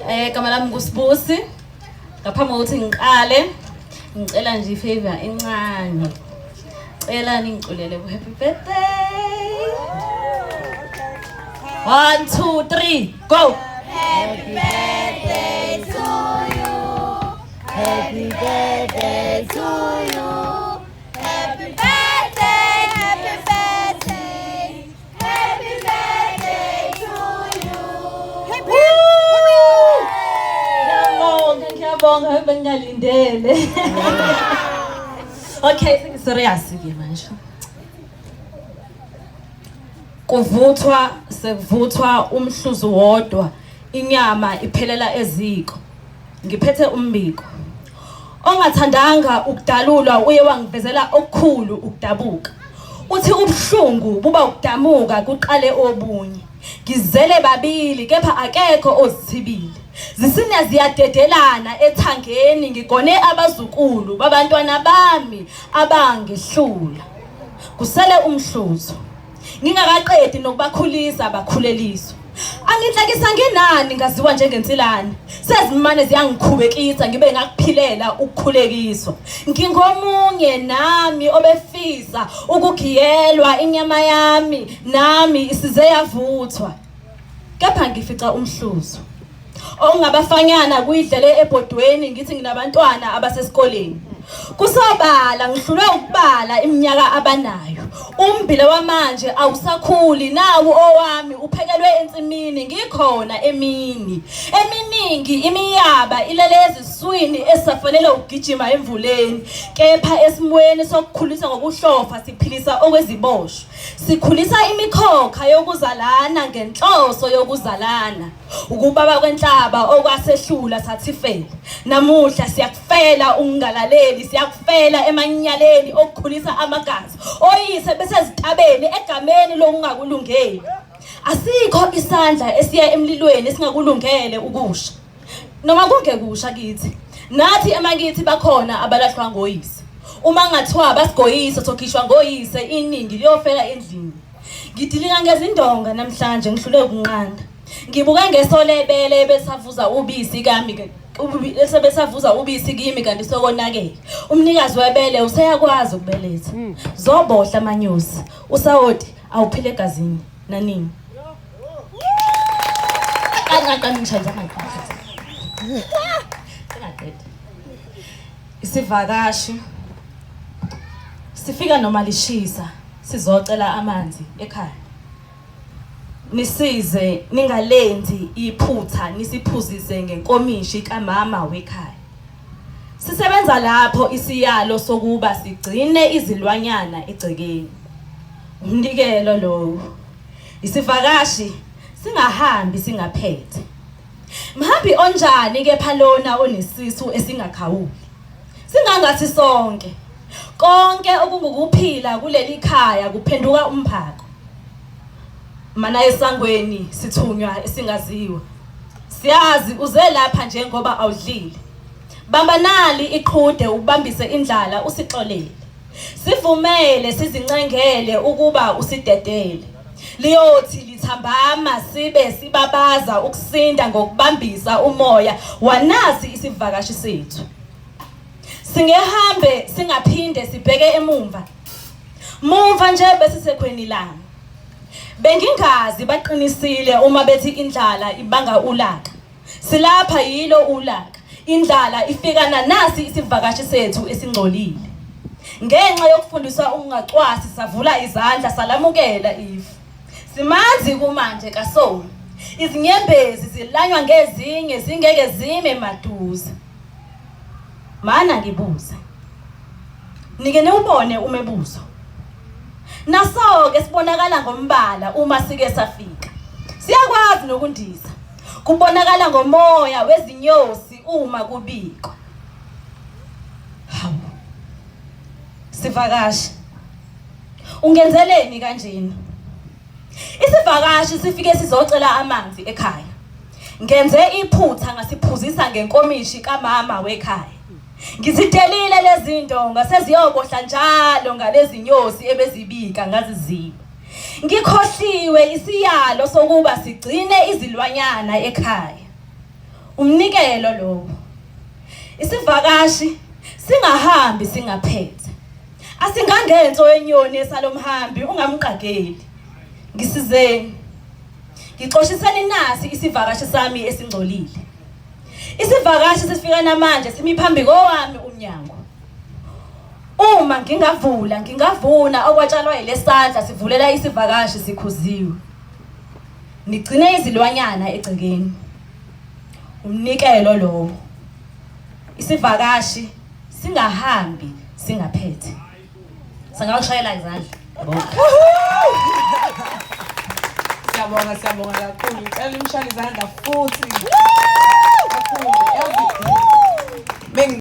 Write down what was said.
Igama lami nguSibusi. Ngaphambi kokuthi ngiqale, ngicela nje ifavor encane. Cela ningiculele happy birthday. 1 2 3 go. Happy birthday to you. Happy birthday to you. Happy birthday, happy birthday. Happy birthday to you. Happy Ngiyabonga bengalindele. Okay, serious ke manje. Sekuvuthwa umhluzu wodwa, inyama iphelela eziko. Ngiphethe umbiko. Ongathandanga ukudalulwa uye wangivezela okukhulu ukudabuka. Uthi ubhlungu buba ukudamuka kuqale obunye. Ngizele babili kepha akekho ozithibile. Zisina ziyadedelana ethangeni ngigone abazukulu babantwana bami abangehlula. Kusele umhluzo. Ngingakaqedi nokubakhulisa abakhuleliswa. Anginhlekisa nginani ngaziwa njengensilane. Sezimane ziyangikhubekisa ngibe ngakuphilela ukukhulekiswa. Ngingomunye nami obefisa ukugiyelwa inyama yami nami isize yavuthwa. Kepha ngifica umhluzo. Ongabafanyana kuyidlele ebhodweni ngithi nginabantwana abasesikoleni. Kusobala ngihlulwe ukubala iminyaka abanayo. Umbila wamanje awusakhuli nawo owami uphekelwe ensimini ngikhona emini. Eminingi imiyaba ilelezi iswini esafanele ukugijima emvuleni. Kepha esimweni sokukhulisa ngokuhlofa siphilisa okweziboshwa. Sikhulisa imikhokha yokuzalana ngenhloso yokuzalana. Ukubaba kwenhlaba okwasehlula sathifela. Namuhla siyakufela ungalaleli, siyakufela emanyaleni okukhulisa amagazi. Oyise bese zitabeni egameni lokungakulungeli. Asikho isandla esiya emlilweni esingakulungele ukusha. Noma kungekusha kithi. Nathi emakithi bakhona abalahlwa ngoyise. Uma ngathiwa basigoyisa sokhishwa ngoyise iningi liyofela endlini. Ngidilika ngezindonga namhlanje ngihlule ukunqanda. Ngibuka ngesolebele besavuza ubisi kami besavuza ubisi kimi kanti sokonakele. Umnikazi webele useyakwazi ukubeletha. Zobohla amanyosi. Usawoti awuphile egazini nanini. Isivakashi sifika noma lishisa sizocela amanzi ekhaya. Nisize ningalenzi iphutha nisiphuzise ngenkomishi kamama wekhaya. Sisebenza lapho isiyalo sokuba sigcine izilwanyana egcekeni. Umnikelo lo. Isivakashi singahambi singaphethe. Mhambi onjani ke phalona onesisu esingakhawuli. Singangathi sonke. Konke okungukuphila kuleli khaya kuphenduka umphako. Mana esangweni sithunywa esingaziwa. Siyazi uze lapha njengoba awudlile. Bamba nali iqhude ubambise indlala usixolele. Sivumele sizincengele ukuba usidedele. Liyothi lithambama sibe sibabaza ukusinda ngokubambisa umoya wanasi isivakashi sethu. Singehambe singaphinde sibheke emumva. Mumva nje besisekhweni lami. Bengingazi baqinisile uma bethi indlala ibanga ulaka. Silapha yilo ulaka. Indlala ifikana nasi isivakashi sethu esingcolile. Ngenxa yokufundiswa ungacwasi savula izandla salamukela ifu. Simanzi kumanje kaSoul. Izinyembezi zilanywa ngezinye zingeke zime maduze. Mana ngibuza. Nike niubone umebuzo. Naso ke sibonakala ngombala uma sike safika. Siyakwazi nokundiza. Kubonakala ngomoya wezinyosi uma kubikwa. Hawu. Sivakashi. Ungenzeleni kanjeni? Isivakashi sifike sizocela amanzi ekhaya. Ngenze iphutha ngasiphuzisa ngenkomishi kamama wekhaya. Ngizidelile lezi ndonga seziyobohla njalo ngalezi nyosi ebezibika ngaziziba. Ngikhohliwe isiyalo sokuba sigcine izilwanyana ekhaya. umnikelo lowo. Isivakashi singahambi singaphethe. Asingangenso yenyoni esalomhambi ungamqageli. Ngisizeni. Ngixoshiseni nasi isivakashi sami esingcolile. Isivakashi sifika namanje simi phambi kowami umnyango. Uma ngingavuna okwatshalwa yilesandla sivulela isivakashi sikhuziwe. Nigcine izilwanyana egcekeni. Umnikelo lowo. Isivakashi singahambi singaphethe. Singawushayela izandla. Siyabonga kakhulu. Ngicela imshayele izandla futhi. Kakhulu.